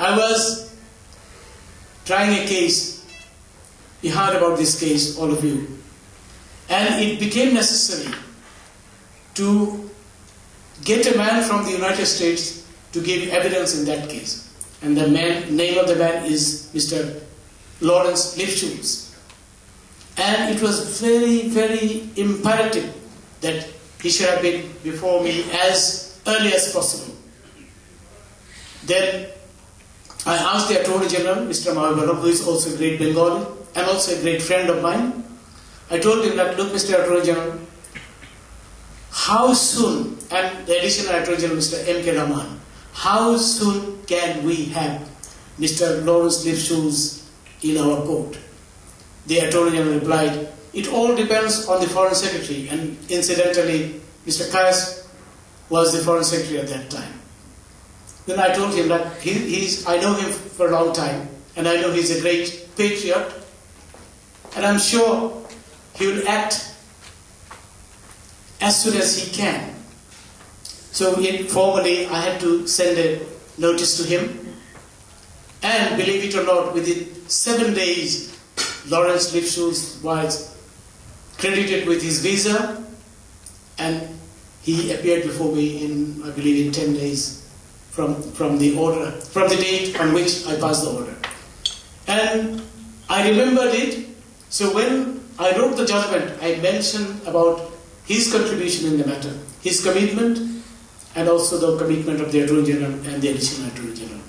I was trying a case. You heard about this case, all of you. And it became necessary to get a man from the United States to give evidence in that case. And the name of the man is Mr. Lawrence Lifchus. And it was very, very imperative that he should have been before me as early as possible. Then I asked the Attorney General, Mr. Mahabharab, who is also a great Bengali and also a great friend of mine. I told him that, look, Mr. Attorney General, how soon, and the additional Attorney General, Mr. M.K. Raman, how soon can we have Mr. Lawrence Lifchus in our court? The Attorney General replied, it all depends on the Foreign Secretary. And incidentally, Mr. Kayas was the Foreign Secretary at that time. Then I told him that I know him for a long time, and I know he's a great patriot, and I'm sure he will act as soon as he can. So formally, I had to send a notice to him, and believe it or not, within 7 days, Lawrence Lifchus was credited with his visa, and he appeared before me in, I believe, in 10 days from the date on which I passed the order. And I remembered it, so when I wrote the judgment, I mentioned about his contribution in the matter, his commitment, and also the commitment of the Attorney General and the Additional Attorney General.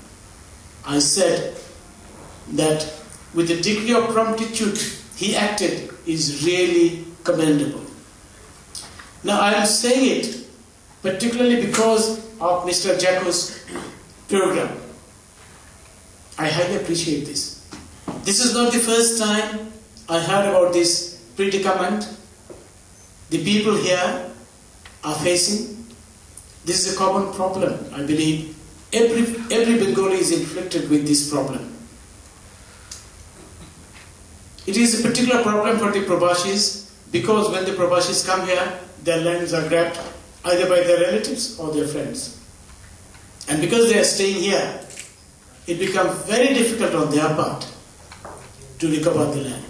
I said that with the degree of promptitude he acted is really commendable. Now I am saying it particularly because of Mr. Jacko's program. I highly appreciate this. This is not the first time I heard about this predicament the people here are facing. This is a common problem. I believe every Bengali is inflicted with this problem. It is a particular problem for the Prabhashis because when the Prabhashis come here, their lands are grabbed either by their relatives or their friends. And because they are staying here, it becomes very difficult on their part to recover the land.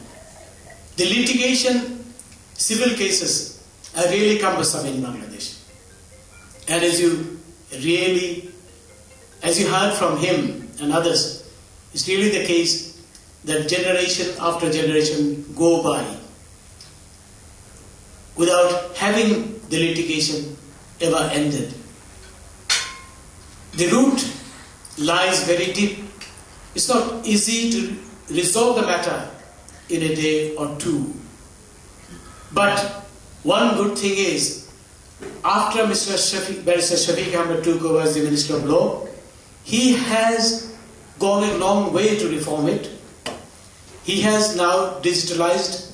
The litigation, civil cases are really cumbersome in Bangladesh. And as you heard from him and others, it's really the case that generation after generation go by without having the litigation ever ended. The root lies very deep. It's not easy to resolve the matter in a day or two. But one good thing is, after Mr. Barrister Shafiq Ahmed took over as the Minister of Law, he has gone a long way to reform it. He has now digitalized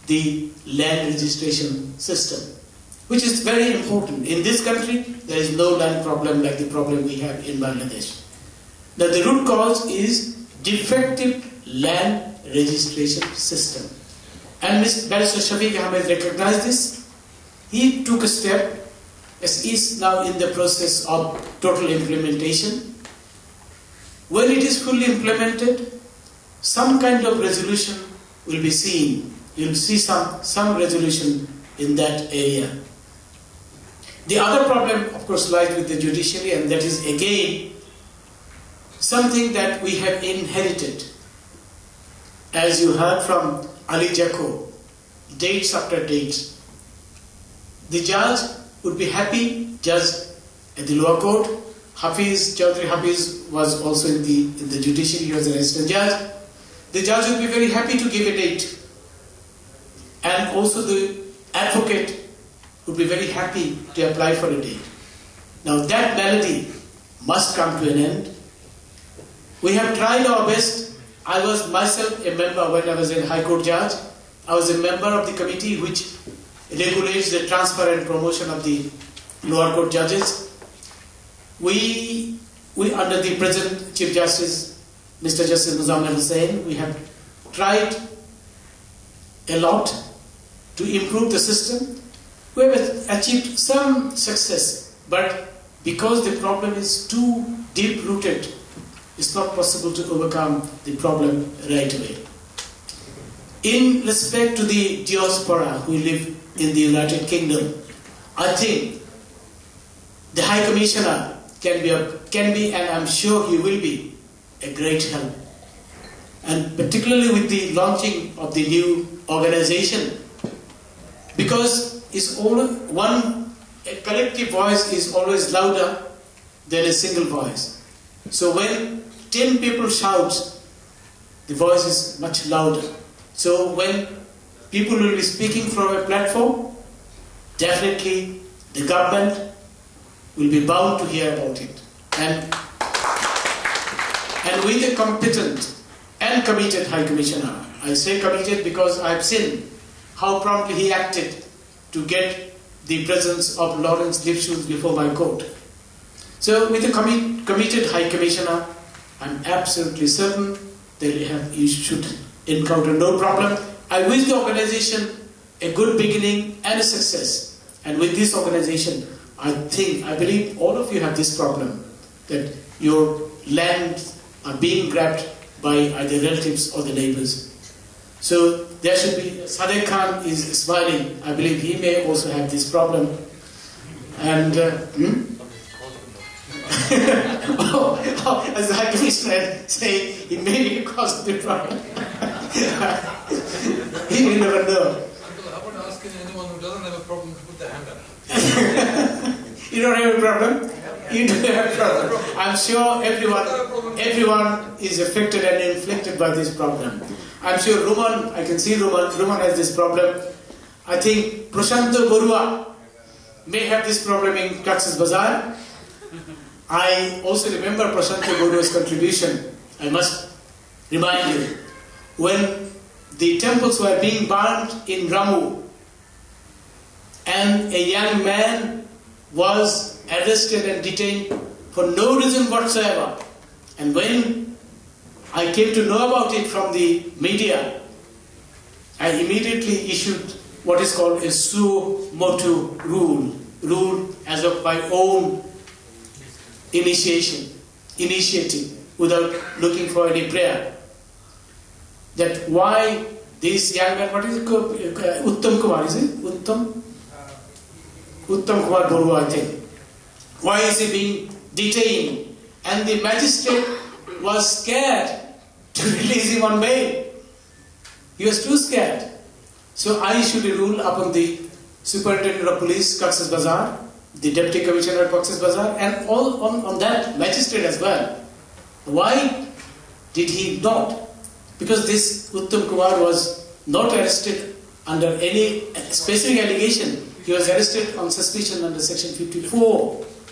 the land registration system, which is very important. In this country, there is no land problem like the problem we have in Bangladesh. Now the root cause is defective land registration system. And Mr. Barrister Shafiq Ahmed recognized this. He took a step, as is now in the process of total implementation. When it is fully implemented, some kind of resolution will be seen. You'll see some resolution in that area. The other problem, of course, lies with the judiciary, and that is again something that we have inherited. As you heard from Ali Jacko, dates after dates. The judge would be happy, judge at the lower court. Chaudhry Hafiz was also in the judiciary, he was an assistant judge. The judge would be very happy to give a date. And also the advocate would be very happy to apply for a date. Now that melody must come to an end. We have tried our best. I was myself a member when I was a High Court judge. I was a member of the committee which regulates the transfer and promotion of the lower court judges. We under the present Chief Justice, Mr. Justice Muzammil Hussain, we have tried a lot to improve the system. We have achieved some success, but because the problem is too deep-rooted, it's not possible to overcome the problem right away. In respect to the diaspora who live in the United Kingdom, I think the High Commissioner can be, and I'm sure he will be, a great help. And particularly with the launching of the new organization, because a collective voice is always louder than a single voice. So when 10 people shout, the voice is much louder. So when people will be speaking from a platform, definitely the government will be bound to hear about it. And with a competent and committed High Commissioner, I say committed because I've seen how promptly he acted to get the presence of Lawrence Lipschutz before my court. So with a committed High Commissioner, I'm absolutely certain that you should encounter no problem. I wish the organization a good beginning and a success. And with this organization, I believe all of you have this problem, that your lands are being grabbed by either relatives or the neighbors. So there should be, Sadek Khan is smiling, I believe he may also have this problem. And, as the High Commissioner say, he may be caused the problem. He will never know. Uncle, how about asking anyone who doesn't have a problem to put their hand up? You don't have a problem? You don't have a problem. I'm sure everyone is affected and inflicted by this problem. I'm sure Ruman, I can see Ruman has this problem. I think Prashanto Borua may have this problem in Cox's Bazar. I also remember Prashanto Borua's contribution. I must remind you, when the temples were being burned in Ramu, and a young man was arrested and detained for no reason whatsoever. And when I came to know about it from the media, I immediately issued what is called a suo motu rule as of my own initiative, without looking for any prayer. That why this young man, what is it called? Uttam Kumar, is it? Uttam Kumar Borua, I think. Why is he being detained? And the magistrate was scared to release him on bail. He was too scared. So I issued a rule upon the Superintendent of Police, Cox's Bazar, the Deputy Commissioner of Cox's Bazar, and all on that magistrate as well. Why did he not? Because this Uttam Kumar was not arrested under any specific allegation. He was arrested on suspicion under Section 54.